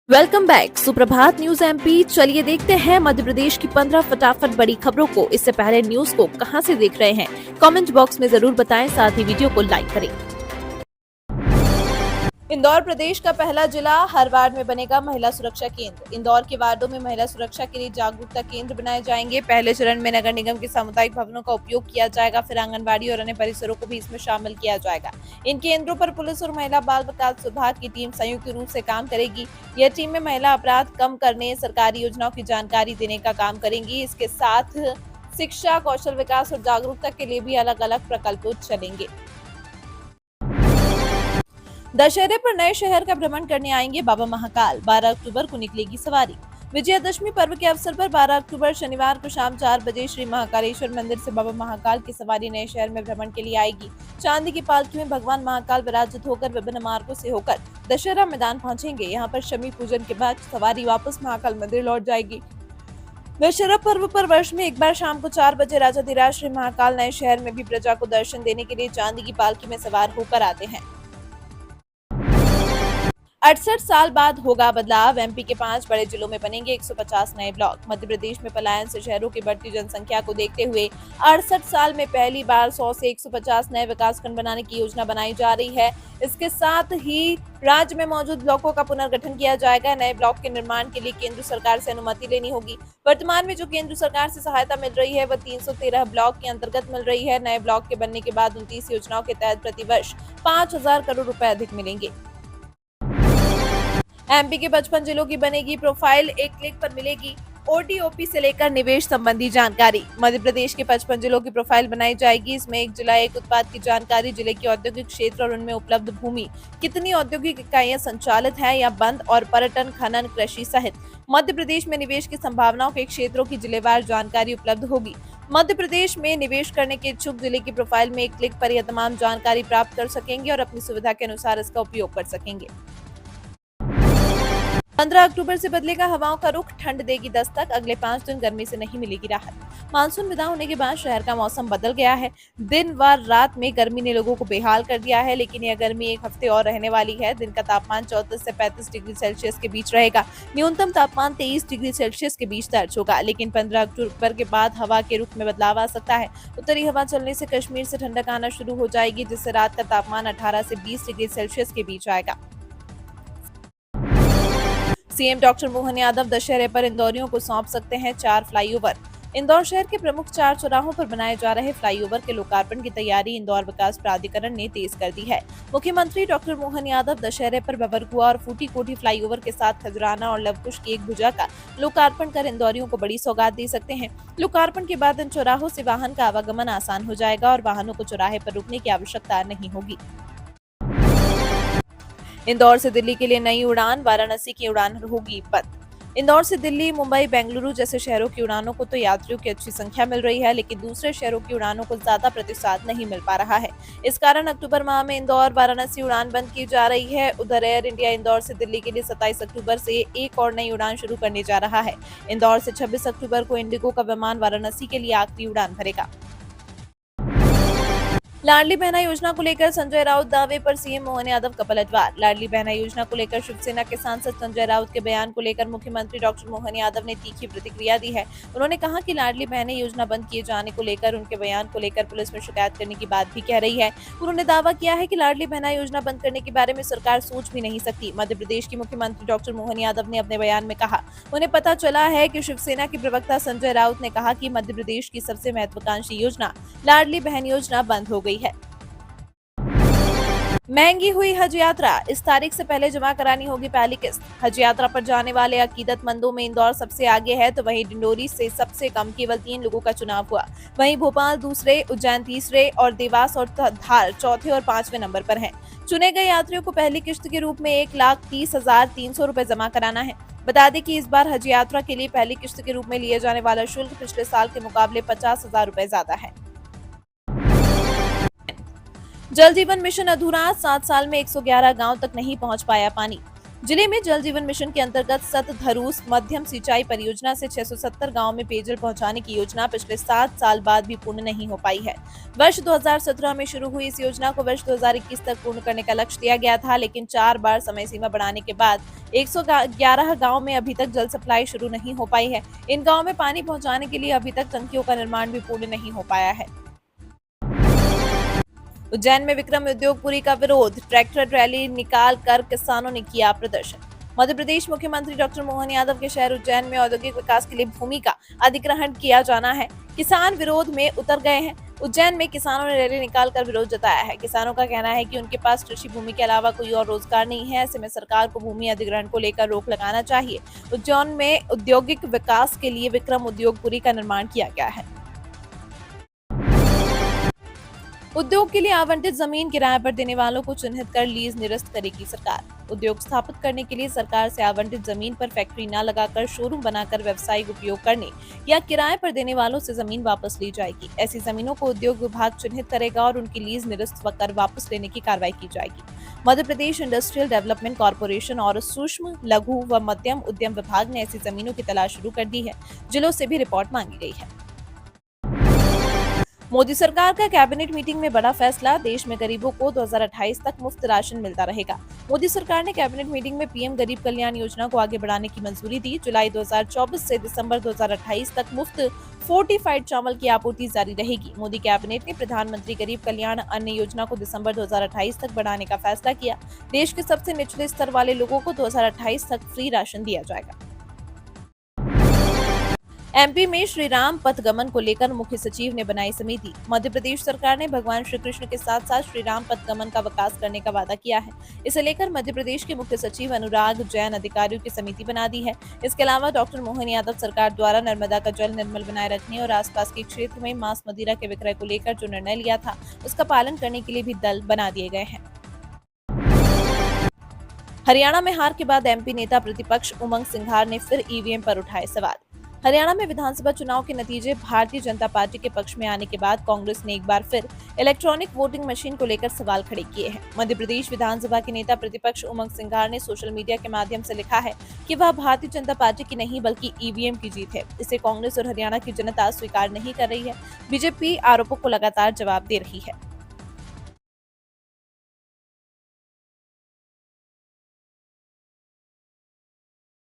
Welcome back सुप्रभात news MP. चलिए देखते हैं मध्य प्रदेश की 15 फटाफट बड़ी खबरों को। इससे पहले न्यूज को कहां से देख रहे हैं, कमेंट बॉक्स में जरूर बताएं, साथ ही वीडियो को लाइक करें। इंदौर प्रदेश का पहला जिला, हर वार्ड में बनेगा महिला सुरक्षा केंद्र। इंदौर के वार्डों में महिला सुरक्षा के लिए जागरूकता केंद्र बनाए जाएंगे। पहले चरण में नगर निगम के सामुदायिक भवनों का उपयोग किया जाएगा, फिर आंगनबाड़ी और अन्य परिसरों को भी इसमें शामिल किया जाएगा। इन केंद्रों पर पुलिस और महिला बाल विकास विभाग की टीम संयुक्त रूप से काम करेगी। यह टीम में महिला अपराध कम करने, सरकारी योजनाओं की जानकारी देने का काम करेंगी। इसके साथ शिक्षा, कौशल विकास और जागरूकता के लिए भी अलग अलग प्रकल्प चलेंगे। दशहरे पर नए शहर का भ्रमण करने आएंगे बाबा महाकाल। 12 अक्टूबर को निकलेगी सवारी। विजयादशमी पर्व के अवसर पर 12 अक्टूबर शनिवार को शाम 4 बजे श्री महाकालेश्वर मंदिर से बाबा महाकाल की सवारी नए शहर में भ्रमण के लिए आएगी। चांदी की पालकी में भगवान महाकाल विराजित होकर विभिन्न मार्गों से होकर दशहरा मैदान पहुंचेंगे। यहाँ पर शमी पूजन के बाद सवारी वापस महाकाल मंदिर लौट जाएगी। दशहरा पर्व पर वर्ष में एक बार शाम को 4 बजे राजाधिराज श्री महाकाल नए शहर में भी प्रजा को दर्शन देने के लिए चांदी की पालकी में सवार होकर आते हैं। 68 साल बाद होगा बदलाव। एमपी के 5 बड़े जिलों में बनेंगे 150 नए ब्लॉक। मध्य प्रदेश में पलायन से शहरों की बढ़ती जनसंख्या को देखते हुए 68 साल में पहली बार 100 से 150 नए विकासखंड बनाने की योजना बनाई जा रही है। इसके साथ ही राज्य में मौजूद ब्लॉकों का पुनर्गठन किया जाएगा। नए ब्लॉक के निर्माण के लिए केंद्र सरकार से अनुमति लेनी होगी। वर्तमान में जो केंद्र सरकार से सहायता मिल रही है वह 313 ब्लॉक के अंतर्गत मिल रही है। नए ब्लॉक के बनने के बाद 29 योजनाओं के तहत प्रतिवर्ष 5,000 करोड़ रुपए अधिक मिलेंगे। एमपी के 55 जिलों की बनेगी प्रोफाइल, एक क्लिक पर मिलेगी ओटीओपी से लेकर निवेश संबंधी जानकारी। मध्य प्रदेश के 55 जिलों की प्रोफाइल बनाई जाएगी। इसमें एक जिला एक उत्पाद की जानकारी, जिले के औद्योगिक क्षेत्र और उनमें उपलब्ध भूमि, कितनी औद्योगिक इकाइयां संचालित हैं या बंद, और पर्यटन, खनन, कृषि सहित मध्य प्रदेश में निवेश की संभावनाओं के क्षेत्रों की जिलेवार जानकारी उपलब्ध होगी। मध्य प्रदेश में निवेश करने के इच्छुक जिले की प्रोफाइल में एक क्लिक पर यह तमाम जानकारी प्राप्त कर सकेंगे और अपनी सुविधा के अनुसार इसका उपयोग कर सकेंगे। 15 अक्टूबर से बदलेगा हवाओं का रुख, ठंड देगी दस्तक। अगले 5 दिन गर्मी से नहीं मिलेगी राहत। मानसून विदा होने के बाद शहर का मौसम बदल गया है। दिन व रात में गर्मी ने लोगों को बेहाल कर दिया है, लेकिन यह गर्मी एक हफ्ते और रहने वाली है। दिन का तापमान 34 से 35 डिग्री सेल्सियस के बीच रहेगा। न्यूनतम तापमान 23 डिग्री सेल्सियस के बीच दर्ज होगा। लेकिन 15 अक्टूबर के बाद हवा के रुख में बदलाव आ सकता है। उत्तरी हवा चलने से कश्मीर से ठंडक आना शुरू हो जाएगी, जिससे रात का तापमान 18 से 20 डिग्री सेल्सियस के बीच आएगा। सीएम डॉक्टर मोहन यादव दशहरे पर इंदौरियों को सौंप सकते हैं 4 फ्लाईओवर। इंदौर शहर के प्रमुख 4 चौराहों पर बनाए जा रहे फ्लाईओवर के लोकार्पण की तैयारी इंदौर विकास प्राधिकरण ने तेज कर दी है। मुख्यमंत्री डॉक्टर मोहन यादव दशहरे पर बबरकुआ और फूटी कोठी फ्लाईओवर के साथ खजराना और लवकुश की एक भुजा का लोकार्पण कर इंदौरियों को बड़ी सौगात दे सकते हैं। लोकार्पण के बाद इन चौराहों से वाहन का आवागमन आसान हो जाएगा और वाहनों को चौराहे पर रुकने की आवश्यकता नहीं होगी। इंदौर से दिल्ली के लिए नई उड़ान, वाराणसी की उड़ान होगी बंद। इंदौर से दिल्ली, मुंबई, बेंगलुरु जैसे शहरों की उड़ानों को तो यात्रियों की अच्छी संख्या मिल रही है, लेकिन दूसरे शहरों की उड़ानों को ज्यादा प्रतिसाद नहीं मिल पा रहा है। इस कारण अक्टूबर माह में इंदौर वाराणसी उड़ान बंद की जा रही है। उधर एयर इंडिया इंदौर से दिल्ली के लिए 27 अक्टूबर से एक और नई उड़ान शुरू करने जा रहा है। इंदौर से 26 अक्टूबर को इंडिगो का विमान वाराणसी के लिए आखिरी उड़ान भरेगा। लाडली बहना योजना को लेकर संजय राउत दावे पर सीएम मोहन यादव का पलटवार। लाडली बहना योजना को लेकर शिवसेना के सांसद संजय राउत के बयान को लेकर मुख्यमंत्री डॉक्टर मोहन यादव ने तीखी प्रतिक्रिया दी है। उन्होंने कहा कि लाडली बहना योजना बंद किए जाने को लेकर उनके बयान को लेकर पुलिस में शिकायत करने की बात भी कह रही है। उन्होंने दावा किया है कि लाडली बहना योजना बंद करने के बारे में सरकार सोच भी नहीं सकती। मध्य प्रदेश के मुख्यमंत्री डॉक्टर मोहन यादव ने अपने बयान में कहा, उन्हें पता चला है कि शिवसेना के प्रवक्ता संजय राउत ने कहा कि मध्य प्रदेश की सबसे महत्वाकांक्षी योजना लाडली बहन योजना बंद हो गई है। महंगी हुई हज यात्रा, इस तारीख से पहले जमा करानी होगी पहली किस्त। हज यात्रा पर जाने वाले अकीदतमंदों में इंदौर सबसे आगे है, तो वहीं डिंडोरी से सबसे कम केवल 3 लोगों का चुनाव हुआ। वहीं भोपाल दूसरे, उज्जैन तीसरे और देवास और धार चौथे और 5वें नंबर पर हैं। चुने गए यात्रियों को पहली किस्त के रूप में 1,30,300 रुपए जमा कराना है। बता दें कि इस बार हज यात्रा के लिए पहली किस्त के रूप में लिया जाने वाला शुल्क पिछले साल के मुकाबले 50,000 रुपए ज्यादा है। जल जीवन मिशन अधूरा, 7 साल में 111 गांव तक नहीं पहुंच पाया पानी। जिले में जल जीवन मिशन के अंतर्गत सतधरूस मध्यम सिंचाई परियोजना से 670 गांव में पेयजल पहुंचाने की योजना पिछले 7 साल बाद भी पूर्ण नहीं हो पाई है। वर्ष 2017 में शुरू हुई इस योजना को वर्ष 2021 तक पूर्ण करने का लक्ष्य दिया गया था, लेकिन 4 बार समय सीमा बढ़ाने के बाद 111 गांव में अभी तक जल सप्लाई शुरू नहीं हो पाई है। इन गाँव में पानी पहुँचाने के लिए अभी तक टंकियों का निर्माण भी पूर्ण नहीं हो पाया है। उज्जैन में विक्रम उद्योगपुरी का विरोध, ट्रैक्टर रैली निकाल कर किसानों ने किया प्रदर्शन। मध्य प्रदेश मुख्यमंत्री डॉक्टर मोहन यादव के शहर उज्जैन में औद्योगिक विकास के लिए भूमि का अधिग्रहण किया जाना है। किसान विरोध में उतर गए हैं। उज्जैन में किसानों ने रैली निकालकर विरोध जताया है। किसानों का कहना है कि उनके पास कृषि भूमि के अलावा कोई और रोजगार नहीं है। ऐसे में सरकार को भूमि अधिग्रहण को लेकर रोक लगाना चाहिए। उज्जैन में औद्योगिक विकास के लिए विक्रम उद्योगपुरी का निर्माण किया गया है। उद्योग के लिए आवंटित जमीन किराए पर देने वालों को चिन्हित कर लीज निरस्त करेगी सरकार। उद्योग स्थापित करने के लिए सरकार से आवंटित जमीन पर फैक्ट्री न लगाकर शोरूम बनाकर व्यवसायिक उपयोग करने या किराए पर देने वालों से जमीन वापस ली जाएगी। ऐसी जमीनों को उद्योग विभाग चिन्हित करेगा और उनकी लीज निरस्त कर वापस लेने की कार्रवाई की जाएगी। Madhya Pradesh industrial development corporation और सूक्ष्म लघु व मध्यम उद्यम विभाग ने ऐसी जमीनों की तलाश शुरू कर दी है। जिलों से भी रिपोर्ट मांगी गई है। मोदी सरकार का कैबिनेट मीटिंग में बड़ा फैसला, देश में गरीबों को 2028 तक मुफ्त राशन मिलता रहेगा। मोदी सरकार ने कैबिनेट मीटिंग में पीएम गरीब कल्याण योजना को आगे बढ़ाने की मंजूरी दी। जुलाई 2024 से दिसंबर 2028 तक मुफ्त फोर्टिफाइड चावल की आपूर्ति जारी रहेगी। मोदी कैबिनेट ने प्रधानमंत्री गरीब कल्याण अन्न योजना को दिसंबर 2028 तक बढ़ाने का फैसला किया। देश के सबसे निचले स्तर वाले लोगों को 2028 तक फ्री राशन दिया जाएगा। एमपी में श्री राम पथगमन को लेकर मुख्य सचिव ने बनाई समिति। मध्य प्रदेश सरकार ने भगवान श्री कृष्ण के साथ साथ श्री राम पथगमन का विकास करने का वादा किया है। इसे लेकर मध्य प्रदेश के मुख्य सचिव अनुराग जैन अधिकारियों की समिति बना दी है। इसके अलावा डॉक्टर मोहन यादव सरकार द्वारा नर्मदा का जल निर्मल बनाए रखने और आसपास के क्षेत्र में मांस मदिरा के विक्रय को लेकर जो निर्णय लिया था उसका पालन करने के लिए भी दल बना दिए गए हैं। हरियाणा में हार के बाद एमपी नेता प्रतिपक्ष उमंग सिंघार ने फिर ईवीएम पर उठाए सवाल। हरियाणा में विधानसभा चुनाव के नतीजे भारतीय जनता पार्टी के पक्ष में आने के बाद कांग्रेस ने एक बार फिर इलेक्ट्रॉनिक वोटिंग मशीन को लेकर सवाल खड़े किए हैं। मध्य प्रदेश विधानसभा के नेता प्रतिपक्ष उमंग सिंघार ने सोशल मीडिया के माध्यम से लिखा है कि वह भारतीय जनता पार्टी की नहीं बल्कि ईवीएम की जीत है। इसे कांग्रेस और हरियाणा की जनता स्वीकार नहीं कर रही है। बीजेपी आरोपों को लगातार जवाब दे रही है।